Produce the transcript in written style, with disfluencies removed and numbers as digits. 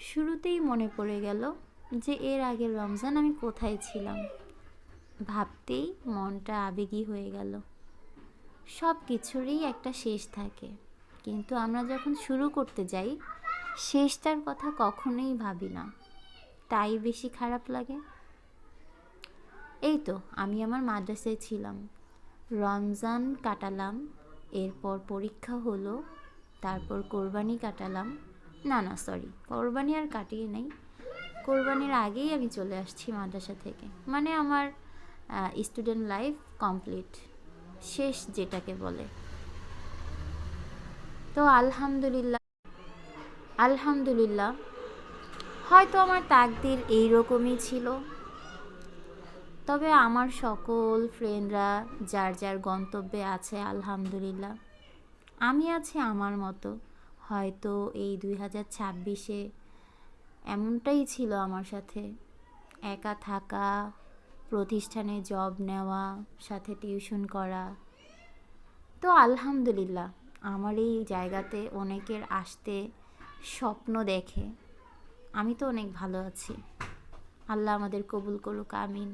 শুরুতেই মনে পড়ে গেল যে এর আগের রমজান আমি কোথায় ছিলাম। ভাবতেই মনটা আবেগী হয়ে গেল। সব কিছুরই একটা শেষ থাকে, কিন্তু আমরা যখন শুরু করতে যাই শেষটার কথা কখনোই ভাবি না, তাই বেশি খারাপ লাগে। এই তো আমি আমার মাদ্রাসায় ছিলাম, রমজান কাটালাম, এরপর পরীক্ষা হলো, তারপর কোরবানি কাটালাম। না না, সরি, কোরবানি আর কাটিয়ে নেই, কোরবানির আগেই আমি চলে আসছি মাদ্রাসা থেকে। মানে আমার স্টুডেন্ট লাইফ কমপ্লিট, শেষ যেটাকে বলে। তো আলহামদুলিল্লাহ, আলহামদুলিল্লাহ, হয়তো আমার তাকদির এইরকমই ছিল। তবে আমার সকল ফ্রেন্ডরা যার যার গন্তব্যে আছে আলহামদুলিল্লাহ। আমি আছি আমার মতো। হয়তো এই 2026-এ এমনটাই ছিল আমার সাথে, একা থাকা, প্রতিষ্ঠানে জব নেওয়া, সাথে টিউশন করা। তো আলহামদুলিল্লাহ, আমার এই জায়গাতে অনেকের আসতে স্বপ্ন দেখে। আমি তো অনেক ভালো আছি। আল্লাহ আমাদের কবুল করুক, আমিন।